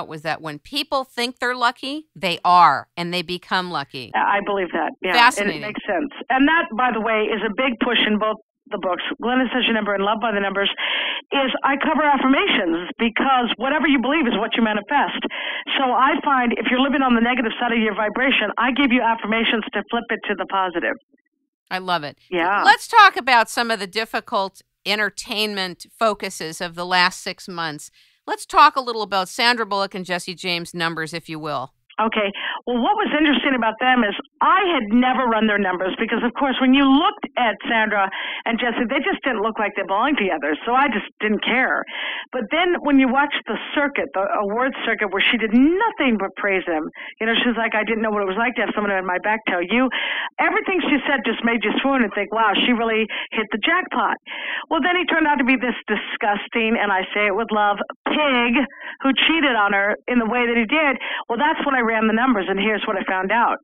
was that when people think they're lucky, they are, and they become lucky. I believe that. Yeah, fascinating. It makes sense. And that, by the way, is a big push in both the books, Glynis Has Your Number and Love by the Numbers, is I cover affirmations because whatever you believe is what you manifest. So I find if you're living on the negative side of your vibration, I give you affirmations to flip it to the positive. I love it. Yeah. Let's talk about some of the difficult entertainment focuses of the last 6 months. Let's talk a little about Sandra Bullock and Jesse James' numbers, if you will. Okay. Well, what was interesting about them is I had never run their numbers because, of course, when you looked at Sandra and Jesse, they just didn't look like they belonged together. So I just didn't care. But then when you watch the circuit, the award circuit, where she did nothing but praise him, she's like, I didn't know what it was like to have someone in my back tell you. Everything she said just made you swoon and think, wow, she really hit the jackpot. Well, then he turned out to be this disgusting, and I say it with love, pig who cheated on her in the way that he did. Well, that's when I ran the numbers, and here's what I found out.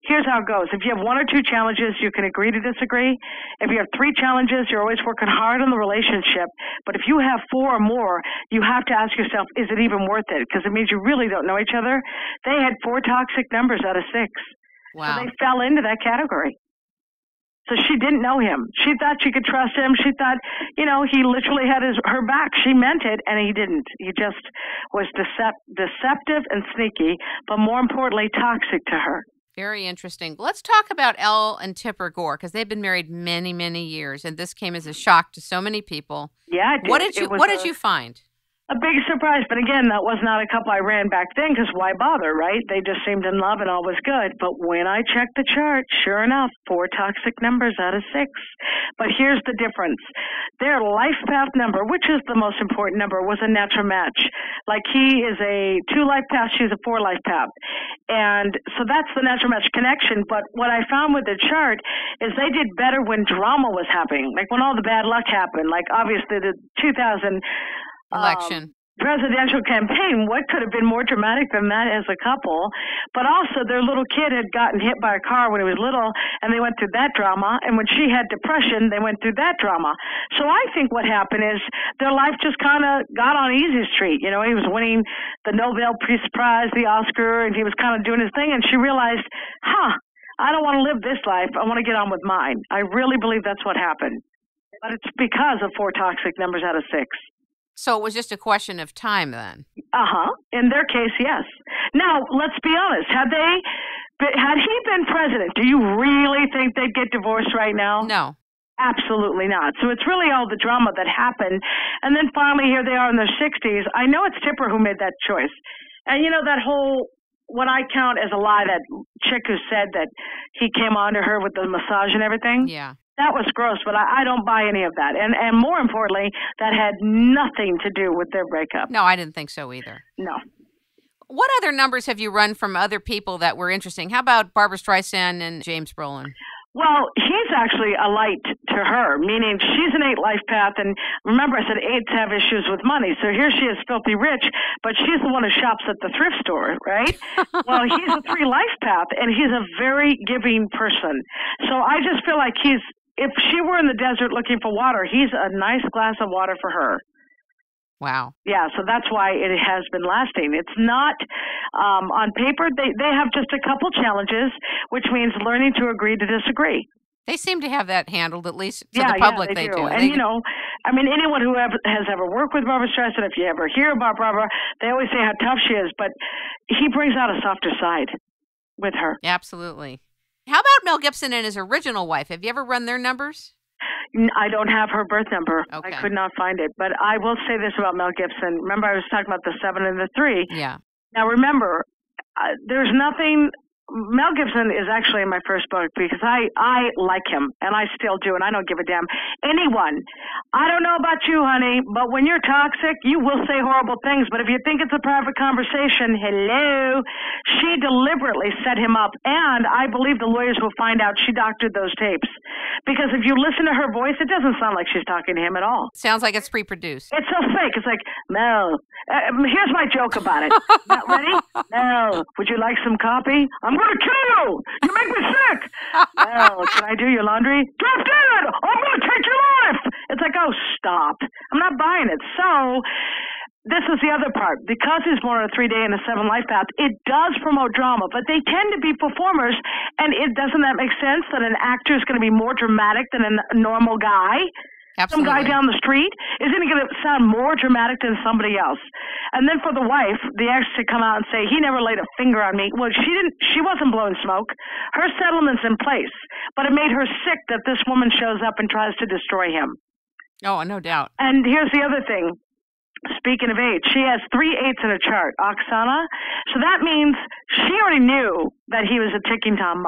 Here's how it goes. If you have 1 or 2 challenges, you can agree to disagree. If you have 3 challenges, you're always working hard on the relationship. But if you have 4 or more, you have to ask yourself, is it even worth it? Because it means you really don't know each other. They had 4 toxic numbers out of 6. Wow. So they fell into that category. So she didn't know him. She thought she could trust him. She thought, he literally had her back. She meant it, and he didn't. He just was deceptive and sneaky, but more importantly, toxic to her. Very interesting. Let's talk about Elle and Tipper Gore, because they've been married many, many years, and this came as a shock to so many people. Yeah, it did. What did you find? A big surprise, but again, that was not a couple I ran back then, because why bother, right? They just seemed in love and all was good. But when I checked the chart, sure enough, 4 toxic numbers out of 6. But here's the difference. Their life path number, which is the most important number, was a natural match. Like he is a 2 life path, she's a 4 life path. And so that's the natural match connection. But what I found with the chart is they did better when drama was happening, like when all the bad luck happened, like obviously the 2000 election. Presidential campaign. What could have been more dramatic than that as a couple? But also their little kid had gotten hit by a car when he was little, and they went through that drama. And when she had depression, they went through that drama. So I think what happened is their life just kind of got on easy street. He was winning the Nobel Peace Prize, the Oscar, and he was kind of doing his thing. And she realized, I don't want to live this life. I want to get on with mine. I really believe that's what happened. But it's because of 4 toxic numbers out of 6. So it was just a question of time then? In their case, yes. Now, let's be honest. Had he been president, do you really think they'd get divorced right now? No. Absolutely not. So it's really all the drama that happened. And then finally, here they are in their 60s. I know it's Tipper who made that choice. And that whole, what I count as a lie, that chick who said that he came on to her with the massage and everything. Yeah. That was gross, but I don't buy any of that. And more importantly, that had nothing to do with their breakup. No, I didn't think so either. No. What other numbers have you run from other people that were interesting? How about Barbra Streisand and James Brolin? Well, he's actually a light to her, meaning she's an 8 life path. And remember, I said 8s have issues with money. So here she is filthy rich, but she's the one who shops at the thrift store, right? Well, he's a 3 life path, and he's a very giving person. So I just feel like if she were in the desert looking for water, he's a nice glass of water for her. Wow. Yeah, so that's why it has been lasting. It's not on paper. They have just a couple challenges, which means learning to agree to disagree. They seem to have that handled, at least to the public. Yeah, they do. And, anyone who has ever worked with Barbra Streisand, if you ever hear about Barbara, they always say how tough she is, but he brings out a softer side with her. Absolutely. How about Mel Gibson and his original wife? Have you ever run their numbers? I don't have her birth number. Okay. I could not find it. But I will say this about Mel Gibson. Remember, I was talking about the 7 and the 3. Yeah. Now, remember, there's nothing. Mel Gibson is actually in my first book because I like him, and I still do, and I don't give a damn. Anyone. I don't know about you, honey, but when you're toxic, you will say horrible things. But if you think it's a private conversation, hello, she deliberately set him up, and I believe the lawyers will find out she doctored those tapes. Because if you listen to her voice, it doesn't sound like she's talking to him at all. Sounds like it's pre-produced. It's so fake. It's like, Mel, here's my joke about it. Not ready? Mel, would you like some coffee? I'm going to kill you. You make me sick. Mel, can I do your laundry? Drop dead. I'm going to take your life. It's like, oh, stop. I'm not buying it. So this is the other part. Because he's born on a 3-day and a 7-life path, it does promote drama, but they tend to be performers, and doesn't that make sense that an actor is going to be more dramatic than a normal guy? Absolutely. Some guy down the street isn't he going to sound more dramatic than somebody else? And then for the wife, the ex to come out and say, he never laid a finger on me. Well, she wasn't blowing smoke. Her settlement's in place, but it made her sick that this woman shows up and tries to destroy him. Oh, no doubt. And here's the other thing. Speaking of age, she has 3 8s in her chart, Oksana. So that means she already knew that he was a ticking time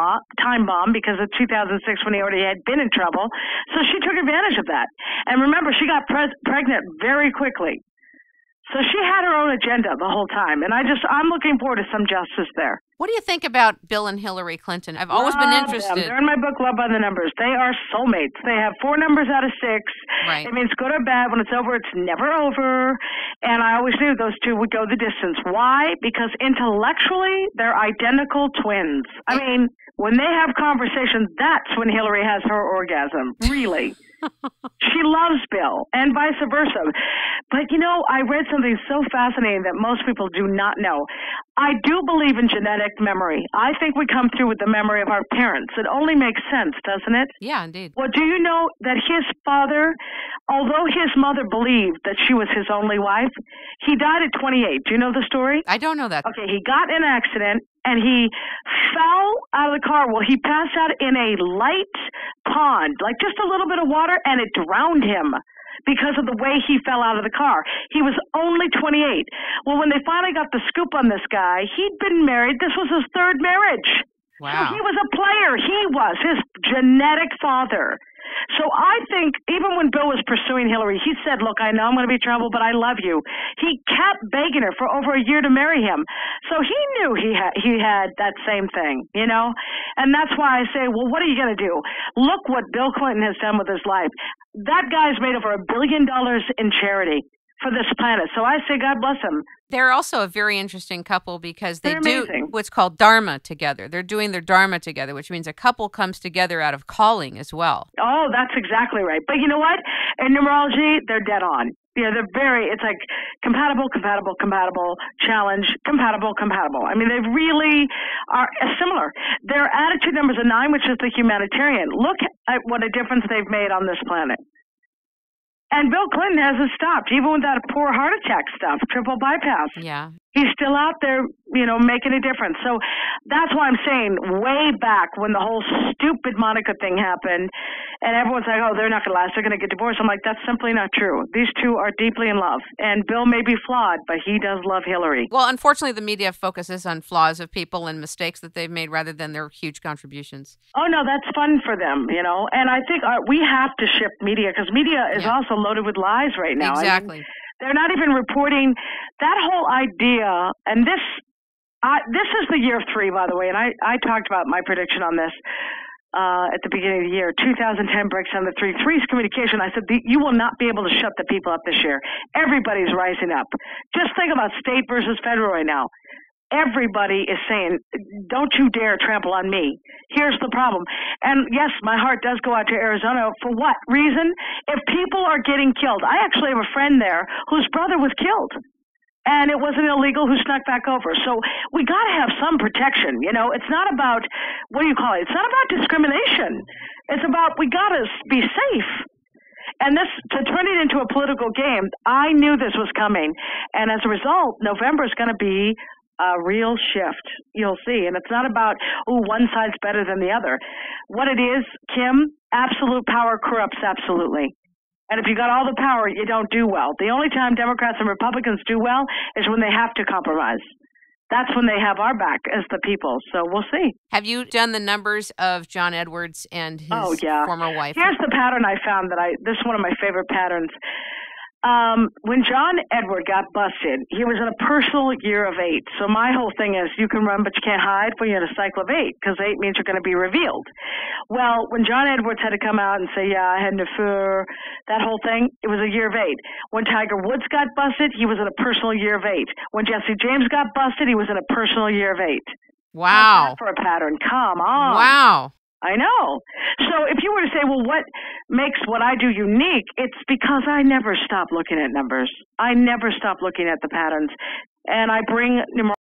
bomb because of 2006 when he already had been in trouble. So she took advantage of that. And remember, she got pregnant very quickly. So she had her own agenda the whole time. And I'm looking forward to some justice there. What do you think about Bill and Hillary Clinton? I've always been interested. They're in my book, Love by the Numbers. They are soulmates. They have 4 numbers out of 6. Right. It means good or bad. When it's over, it's never over. And I always knew those two would go the distance. Why? Because intellectually, they're identical twins. I mean, when they have conversations, that's when Hillary has her orgasm. Really. She loves Bill, and vice versa. But, I read something so fascinating that most people do not know. I do believe in genetic memory. I think we come through with the memory of our parents. It only makes sense, doesn't it? Yeah, indeed. Well, do you know that his father, although his mother believed that she was his only wife, he died at 28. Do you know the story? I don't know that. Okay, he got in an accident, and he fell out of the car. Well, he passed out in a light pond, like just a little bit of water, and it drowned him because of the way he fell out of the car. He was only 28. Well, when they finally got the scoop on this guy, he'd been married. This was his 3rd marriage. Wow. So he was a player. He was his genetic father. So I think even when Bill was pursuing Hillary, he said, look, I know I'm going to be in trouble, but I love you. He kept begging her for over a year to marry him. So he knew he had that same thing, And that's why I say, well, what are you going to do? Look what Bill Clinton has done with his life. That guy's made over $1 billion in charity for this planet. So I say, God bless him. They're also a very interesting couple because they do amazing. What's called Dharma Together. They're doing their Dharma together, which means a couple comes together out of calling as well. Oh, that's exactly right. But you know what? In numerology, they're dead on. It's like compatible, challenge, compatible. I mean, they really are similar. Their attitude number is a 9, which is the humanitarian. Look at what a difference they've made on this planet. And Bill Clinton hasn't stopped, even with that poor heart attack stuff, triple bypass. Yeah. He's still out there, making a difference. So that's why I'm saying way back when the whole stupid Monica thing happened, and everyone's like, oh, they're not going to last, they're going to get divorced. I'm like, that's simply not true. These two are deeply in love. And Bill may be flawed, but he does love Hillary. Well, unfortunately, the media focuses on flaws of people and mistakes that they've made rather than their huge contributions. Oh, no, that's fun for them, And I think we have to shift media because media is also loaded with lies right now. Exactly. I mean, they're not even reporting that whole idea. And this is the year of 3, by the way. And I talked about my prediction on this at the beginning of the year. 2010 breaks down the 3. 3 is communication. I said, you will not be able to shut the people up this year. Everybody's rising up. Just think about state versus federal right now. Everybody is saying, don't you dare trample on me. Here's the problem. And yes, my heart does go out to Arizona. For what reason? If people are getting killed. I actually have a friend there whose brother was killed. And it wasn't illegal who snuck back over. So we got to have some protection. It's not about, what do you call it? It's not about discrimination. It's about we got to be safe. And this, to turn it into a political game, I knew this was coming. And as a result, November is going to be a real shift. You'll see. And it's not about, one side's better than the other. What it is, Kim, absolute power corrupts absolutely. And if you got all the power, you don't do well. The only time Democrats and Republicans do well is when they have to compromise. That's when they have our back as the people. So we'll see. Have you done the numbers of John Edwards and his former wife? Here's the pattern I found this is one of my favorite patterns. When John Edward got busted, he was in a personal year of 8. So my whole thing is you can run, but you can't hide when you're in a cycle of 8, because 8 means you're going to be revealed. Well, when John Edwards had to come out and say, I had an affair, that whole thing, it was a year of 8. When Tiger Woods got busted, he was in a personal year of 8. When Jesse James got busted, he was in a personal year of 8. Wow. For a pattern. Come on. Wow. I know. So if you were to say, well, what makes what I do unique, it's because I never stop looking at numbers. I never stop looking at the patterns. And I bring numerology